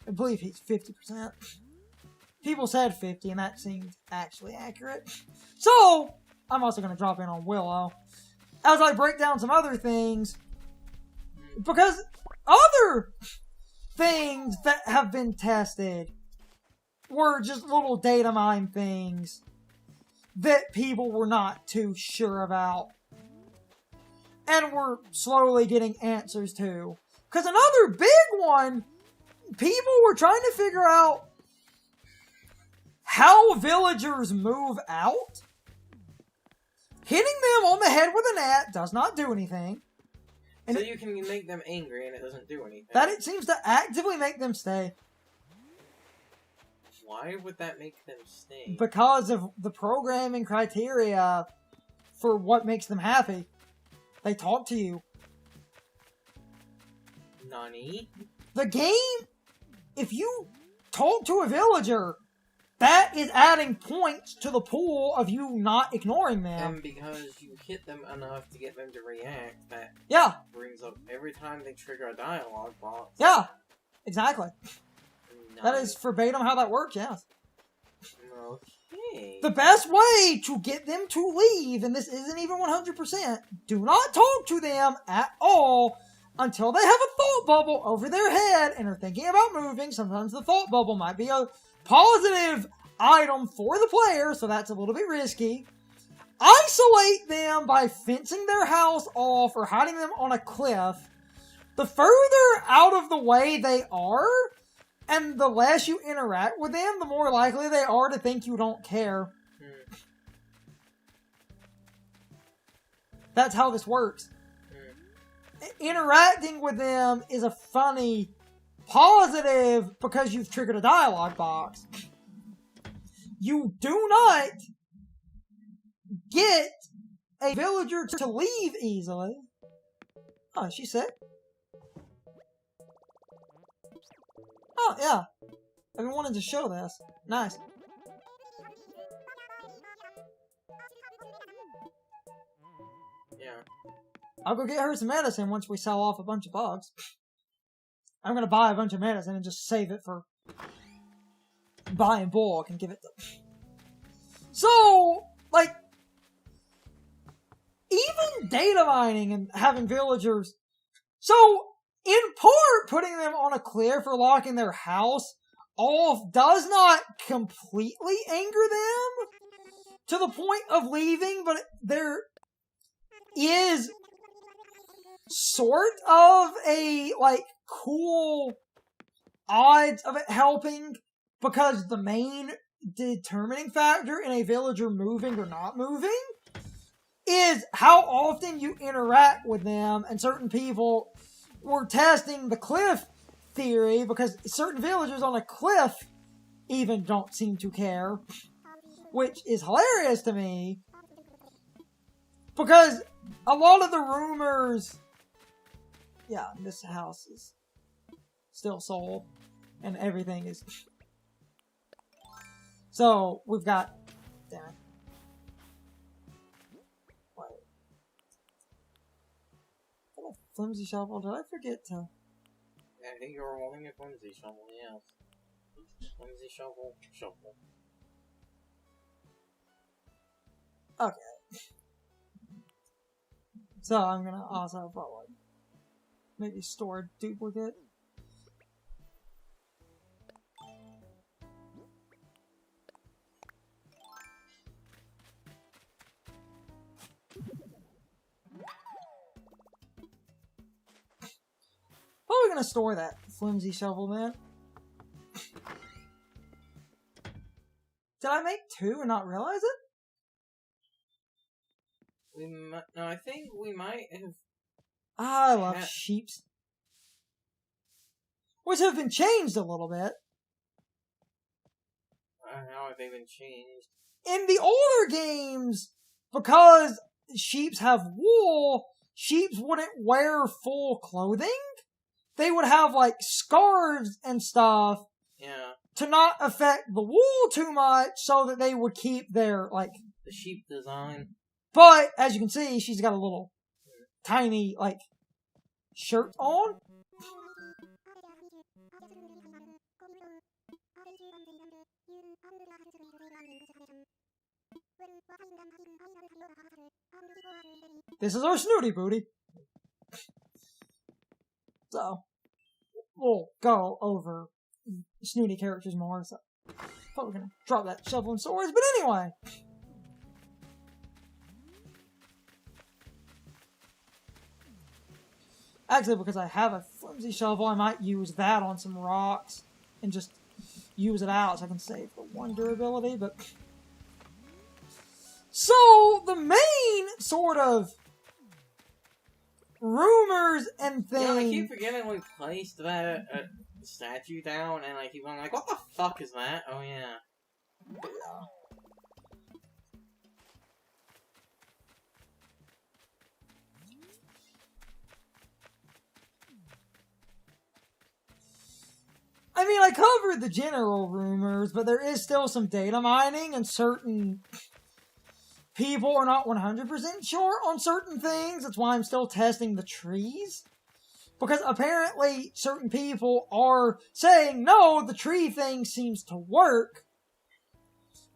I believe he's 50%. People said 50, and that seemed actually accurate. So, I'm also going to drop in on Willow as I break down some other things, because other things that have been tested were just little data mine things that people were not too sure about, and we're slowly getting answers to. Because another big one, people were trying to figure out how villagers move out. Hitting them on the head with a net does not do anything. And so you can make them angry and it doesn't do anything. That it seems to actively make them stay. Why would that make them stay? Because of the programming criteria for what makes them happy. They talk to you. Nani? The game, if you talk to a villager, that is adding points to the pool of you not ignoring them. And because you hit them enough to get them to react, that brings up every time they trigger a dialogue box. Yeah, exactly. Nice. That is verbatim how that works, yes. Okay. The best way to get them to leave, and this isn't even 100%, do not talk to them at all until they have a thought bubble over their head and are thinking about moving. Sometimes the thought bubble might be a positive item for the player, so that's a little bit risky. Isolate them by fencing their house off or hiding them on a cliff. The further out of the way they are, and the less you interact with them, the more likely they are to think you don't care. That's how this works. Interacting with them is a funny positive because you've triggered a dialogue box. You do not get a villager to leave easily. Oh, she sick? Oh, yeah. I've been wanting to show this. Nice. Yeah. I'll go get her some medicine once we sell off a bunch of bugs. I'm gonna buy a bunch of medicine and just save it for buying bulk and give it to... So, like, even data mining and having villagers... So, in part, putting them on a cliff or locking their house off does not completely anger them to the point of leaving, but there is sort of a, like, cool odds of it helping, because the main determining factor in a villager moving or not moving is how often you interact with them, and certain people were testing the cliff theory because certain villagers on a cliff even don't seem to care, which is hilarious to me because a lot of the rumors... Yeah, this house is still sold, and everything is... So, we've got... Damn it. Wait. What a flimsy shovel. Did I forget to... I think you were holding a flimsy shovel, yes. Flimsy shovel, shovel. Okay. So, I'm gonna also probably maybe store a duplicate. How are we gonna store that flimsy shovel, man? Did I make two and not realize it? No, I think we might have... I love sheeps. Which have been changed a little bit. How have they been changed? In the older games, because sheeps have wool, sheeps wouldn't wear full clothing. They would have, like, scarves and stuff. Yeah. To not affect the wool too much, so that they would keep their, like... The sheep design. But, as you can see, she's got a little tiny, like, shirt on. this is our Snooty Booty. So, we'll go over Snooty characters more, so thought we were gonna drop that shovel and swords, but anyway. Actually, because I have a flimsy shovel, I might use that on some rocks and just use it out so I can save the 1 durability, but... So, the main sort of rumors and things... You know, I keep forgetting we placed that statue down, and I keep going like, what the fuck is that? Oh, yeah. I mean, I covered the general rumors, but there is still some data mining, and certain people are not 100% sure on certain things. That's why I'm still testing the trees. Because apparently certain people are saying, no, the tree thing seems to work.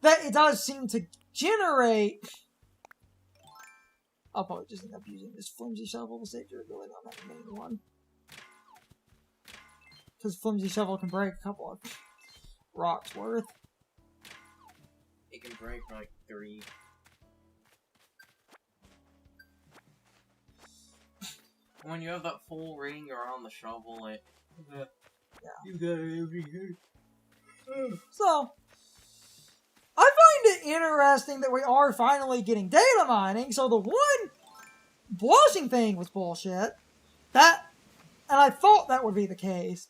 That it does seem to generate... I'll probably just end up using this flimsy shovel to save durability on that main one. Because flimsy shovel can break a couple of rocks worth. It can break like 3. When you have that full ring around the shovel, it... Yeah. You got everything. So, I find it interesting that we are finally getting data mining. So the one blushing thing was bullshit. That... And I thought that would be the case.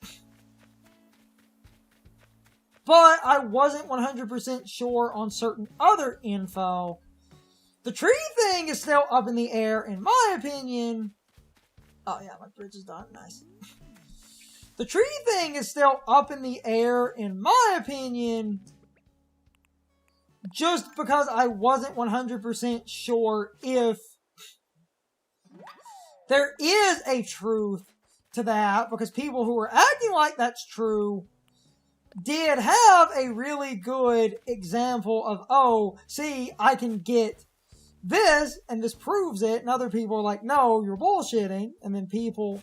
But I wasn't 100% sure on certain other info. The tree thing is still up in the air, in my opinion. Oh yeah, my bridge is done. Nice. The tree thing is still up in the air, in my opinion. Just because I wasn't 100% sure if there is a truth to that, because people who are acting like that's true did have a really good example of, oh, see, I can get this, and this proves it, and other people are like, no, you're bullshitting, and then people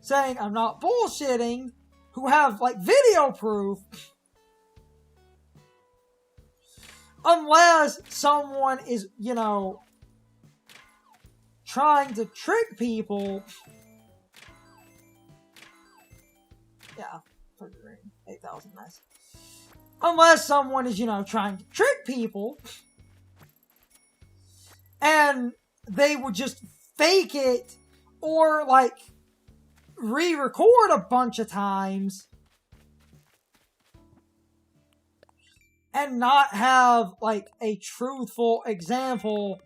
saying I'm not bullshitting, who have, like, video proof, unless someone is, you know, trying to trick people. Yeah, 8,000, nice. Unless someone is, you know, trying to trick people, and they would just fake it, or, like, re-record a bunch of times, and not have, like, a truthful example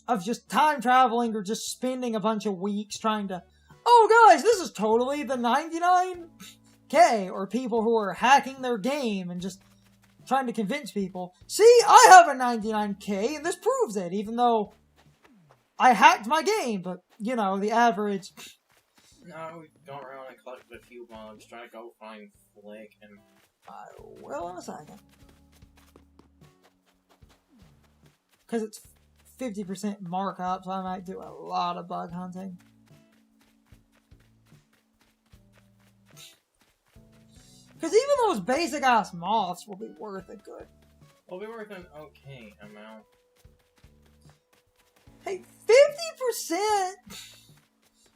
of just time traveling or just spending a bunch of weeks trying to, oh guys, this is totally the 99K, or people who are hacking their game and just trying to convince people, see, I have a 99K and this proves it, even though I hacked my game, but, you know, the average... No, we don't really collect a few bugs, try to go find Flick, and... I will in a second. Because it's 50% markup, so I might do a lot of bug hunting. Because even those basic-ass moths will be worth a good... Will be worth an okay amount. Hey, 50%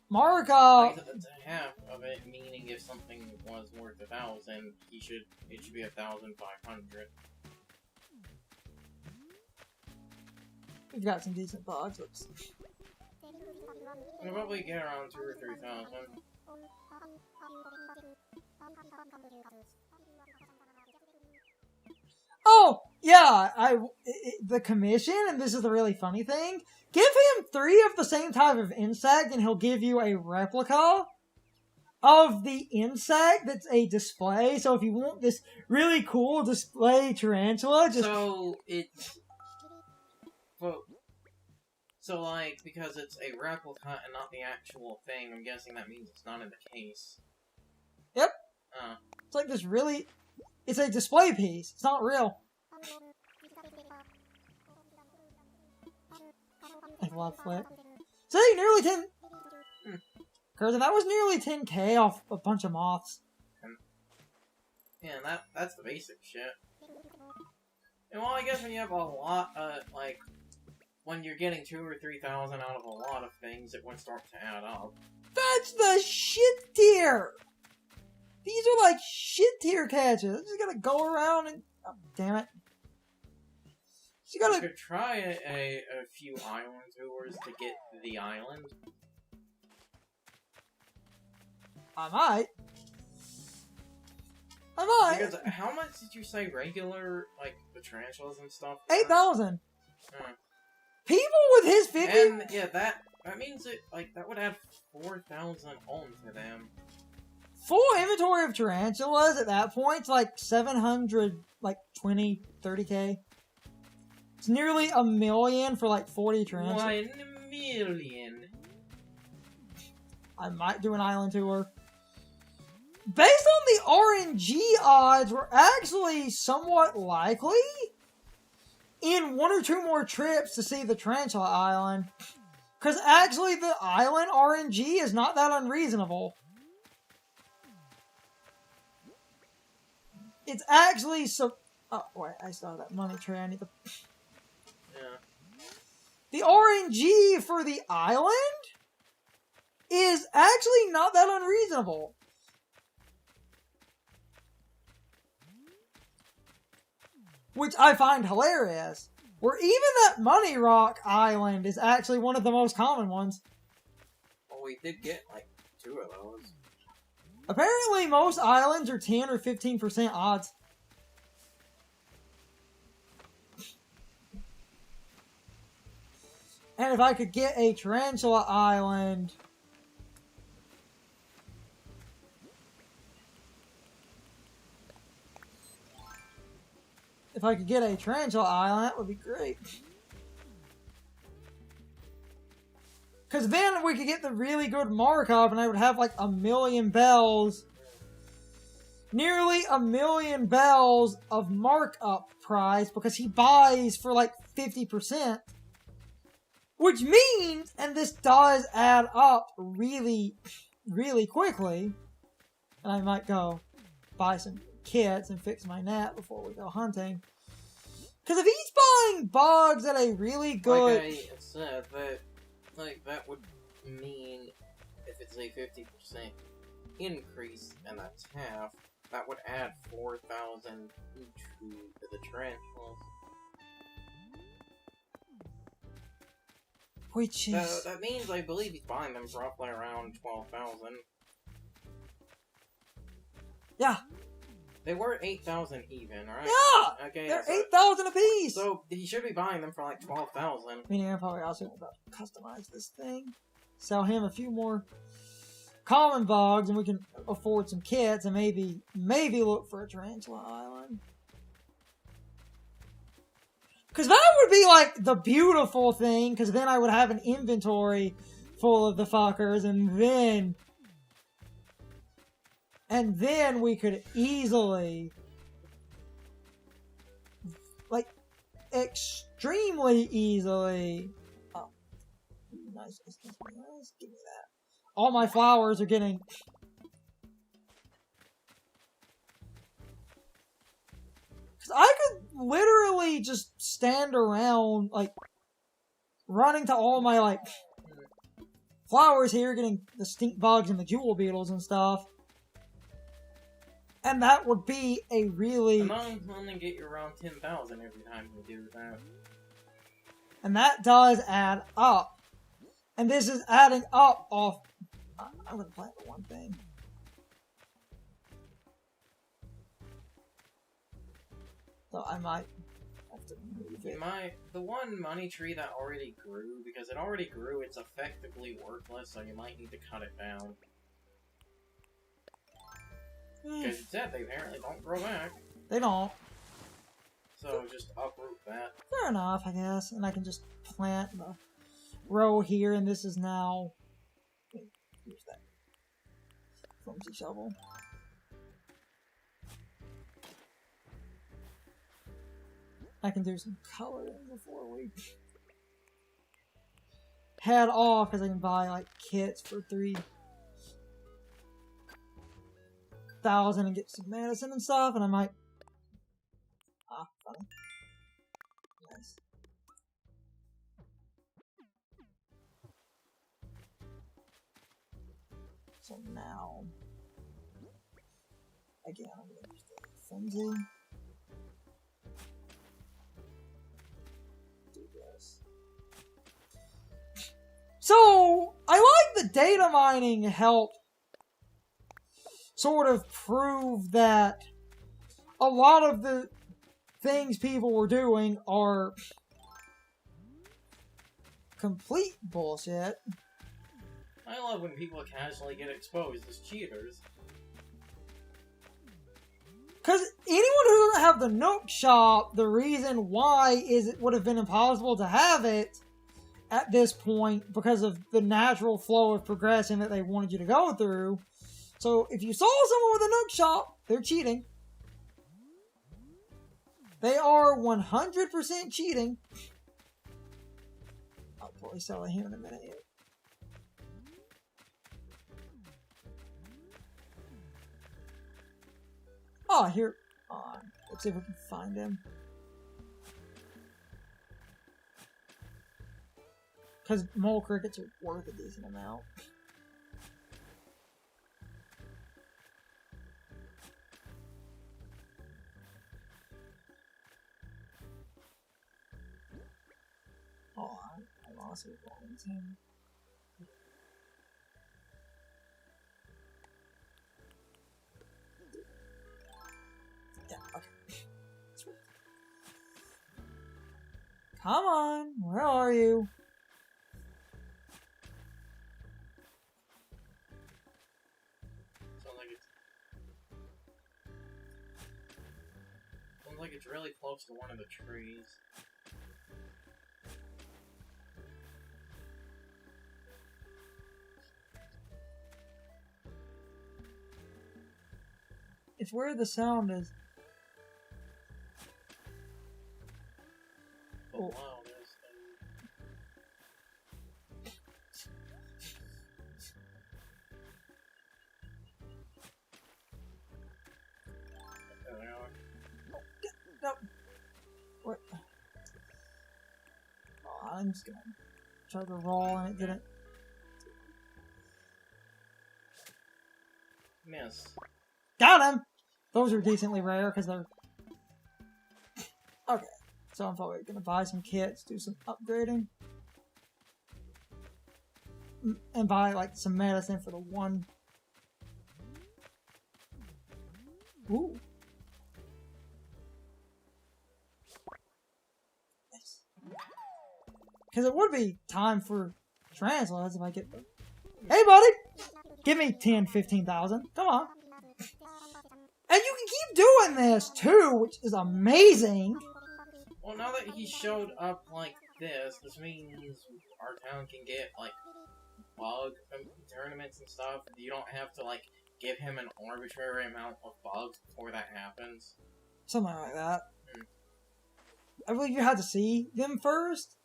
markup! Like, that's half of it, meaning if something was worth 1,000, it should be 1,500. We've got some decent bugs. Oops. We'll probably get around 2,000 or 3,000. Oh, yeah, the commission, and this is the really funny thing, give him 3 of the same type of insect and he'll give you a replica of the insect that's a display. So if you want this really cool display tarantula, just... So, it's... Well, so, like, because it's a replica and not the actual thing, I'm guessing that means it's not in the case. Yep. It's like this really... It's a display piece. It's not real. left click. See, nearly 10. Hmm. Curzon, that was nearly 10k off a bunch of moths. Yeah, that's the basic shit. And well, I guess when you have a lot, like, when you're getting 2,000 or 3,000 out of a lot of things, it would start to add up. That's the shit tier! These are like shit tier catches. I'm just gonna go around and... Oh, damn it. You You gotta... could try a few island tours to get the island. I might. Because how much did you say regular, like, the tarantulas and stuff? 8,000. People with his 50... And, yeah, that means it, like, that would add 4,000 onto them. Full inventory of tarantulas at that point, it's like 700, like 20, 30k. It's nearly 1 million for like 40 tarantulas. 1 million. I might do an island tour. Based on the RNG odds, we're actually somewhat likely in 1 or 2 more trips to see the Tarantula Island. Because actually the island RNG is not that unreasonable. It's actually so... Oh, wait, I still have that money tray. I need to... Yeah. The RNG for the island is actually not that unreasonable. Which I find hilarious. Where even that Money Rock Island is actually one of the most common ones. Well, we did get, like, 2 of those. Apparently most islands are 10 or 15% odds. And if I could get a Tarantula Island... If I could get a Tarantula Island, that would be great. Because then we could get the really good markup and I would have like 1 million bells. Nearly 1 million bells of markup price because he buys for like 50%. Which means, and this does add up really, really quickly. And I might go buy some kits and fix my net before we go hunting. Because if he's buying bugs at a really good... Like I said, that would mean if it's a 50% increase, and that's half, that would add 4,000 to the tarantulas. Which is... So that means I believe he's buying them for roughly around 12,000. Yeah. They were 8,000 even, right? Yeah! Okay, They're so, 8,000 apiece! So he should be buying them for like 12,000. Meaning I'm probably also about to customize this thing. Sell him a few more common bugs and we can afford some kits and maybe look for a Tarantula Island. Because that would be like the beautiful thing, because then I would have an inventory full of the fuckers and then we could easily, like, extremely easily, oh, nice, give me that. All my flowers are getting, because I could literally just stand around, like, running to all my, like, flowers here, getting the stink bugs and the jewel beetles and stuff. And that would be a really... And I'll only get you around 10,000 every time we do that. And that does add up. And this is adding up off... I'm going to plant the one thing. So I might have to move it. The one money tree that already grew, because it already grew, it's effectively worthless, so you might need to cut it down. Because it said they apparently don't grow back. They don't. So just uproot that. Fair enough, I guess. And I can just plant the row here, and this is now... Here's that clumsy shovel. I can do some coloring before we... head off because I can buy like kits for 3,000 and get some medicine and stuff, and I might. Ah, funny. Nice. So now, again, I'm gonna use the frenzy. Do this. So I like the data mining help sort of prove that a lot of the things people were doing are complete bullshit. I love when people casually get exposed as cheaters. Because anyone who doesn't have the Nook Shop, the reason why is it would have been impossible to have it at this point because of the natural flow of progression that they wanted you to go through. So if you saw someone with a Nook Shop, they're cheating. They are 100% cheating. I'll probably sell it here in a minute. Oh, here. Let's see if we can find him. Because mole crickets are worth a decent amount. Oh, I lost it. Yeah, okay. Sweet. Come on, where are you? Sounds like it's really close to one of the trees. It's where the sound is. Oh wow, there's there they are. No. What? Oh, I'm just gonna try to roll and it didn't. Miss. Got him! Those are decently rare because they're. Okay, so I'm probably gonna buy some kits, do some upgrading, and buy like some medicine for the one. Ooh. Because it would be time for transloads if I get them. Hey, buddy! Give me 10, 15,000. Come on. And you can keep doing this, too, which is amazing. Well, now that he showed up like this means our town can get, like, bug tournaments and stuff. You don't have to, like, give him an arbitrary amount of bugs before that happens. Something like that. I believe you had to see them first.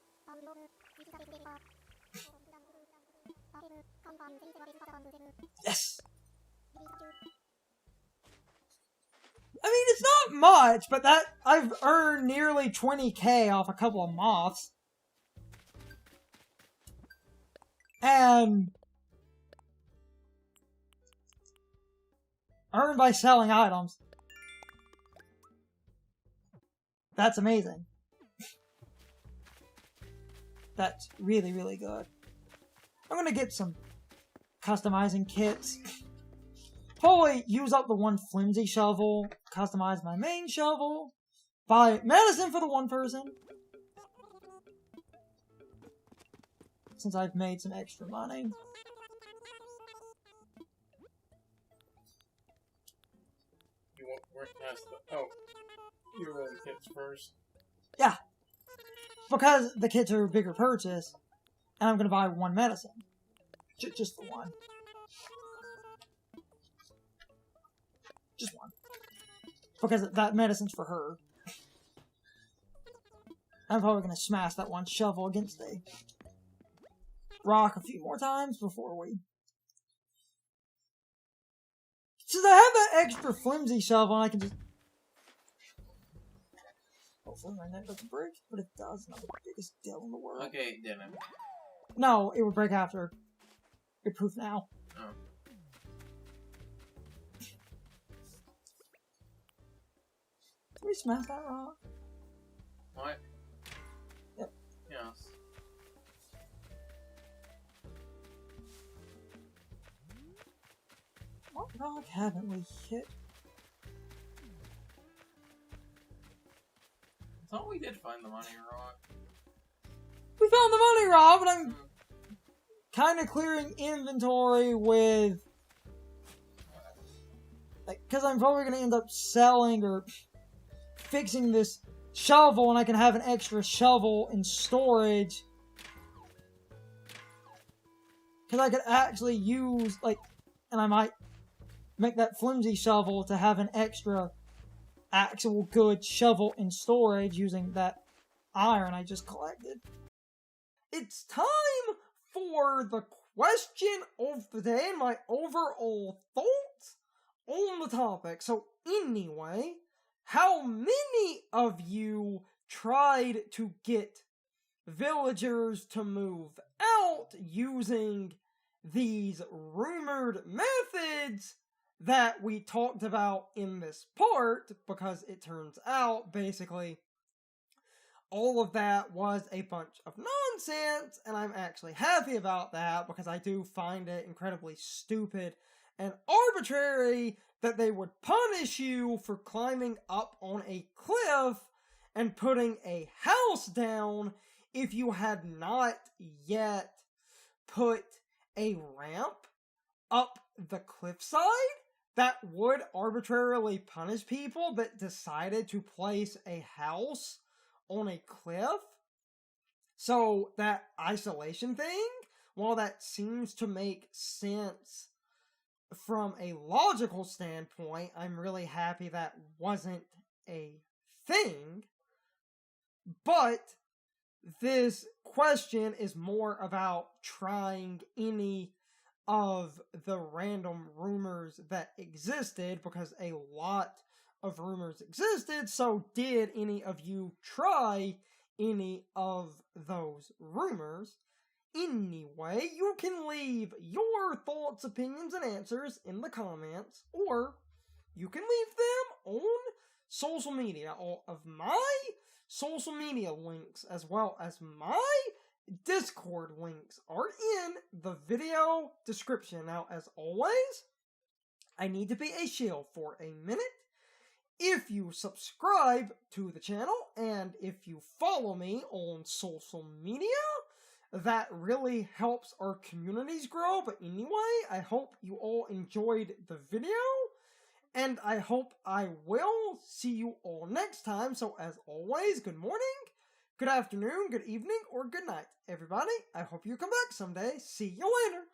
Yes! I mean, it's not much, but that I've earned nearly 20k off a couple of moths. And earned by selling items. That's amazing. That's really, really good. I'm gonna get some customizing kits. Probably use up the one flimsy shovel, customize my main shovel, buy medicine for the one person. Since I've made some extra money. You won't work past the... Oh. You roll the kits first. Yeah. Because the kits are a bigger purchase, and I'm gonna buy one medicine. Just the one. Just one. Because that medicine's for her. I'm probably gonna smash that one shovel against a rock a few more times before we... Since I have that extra flimsy shovel, I can just... Hopefully my neck doesn't break, but it does, and I'm the biggest deal in the world. Okay, it didn't. No, it would break after. You're proof now. Oh. Can we smash that rock? What? Yep. Yes. What rock haven't we hit? I thought we did find the money rock. We found the money rock, but I'm kind of clearing inventory with... like, because I'm probably going to end up selling or fixing this shovel, and I can have an extra shovel in storage. Because I could actually use, like, and I might make that flimsy shovel to have an extra actual good shovel in storage using that iron I just collected. It's time for the question of the day and my overall thoughts on the topic. So anyway, how many of you tried to get villagers to move out using these rumored methods that we talked about in this part? Because it turns out, basically, all of that was a bunch of nonsense, and I'm actually happy about that because I do find it incredibly stupid and arbitrary that they would punish you for climbing up on a cliff and putting a house down if you had not yet put a ramp up the cliffside. That would arbitrarily punish people that decided to place a house on a cliff. So that isolation thing, while that seems to make sense from a logical standpoint, I'm really happy that wasn't a thing. But this question is more about trying any of the random rumors that existed, because a lot of rumors existed. So did any of you try any of those rumors? Anyway, you can leave your thoughts, opinions, and answers in the comments, or you can leave them on social media. All of my social media links, as well as my Discord links, are in the video description. Now, as always, I need to be a shield for a minute. If you subscribe to the channel, and if you follow me on social media, that really helps our communities grow. But anyway, I hope you all enjoyed the video, and I hope I will see you all next time. So as always, good morning, good afternoon, good evening, or good night, everybody. I hope you come back someday. See you later.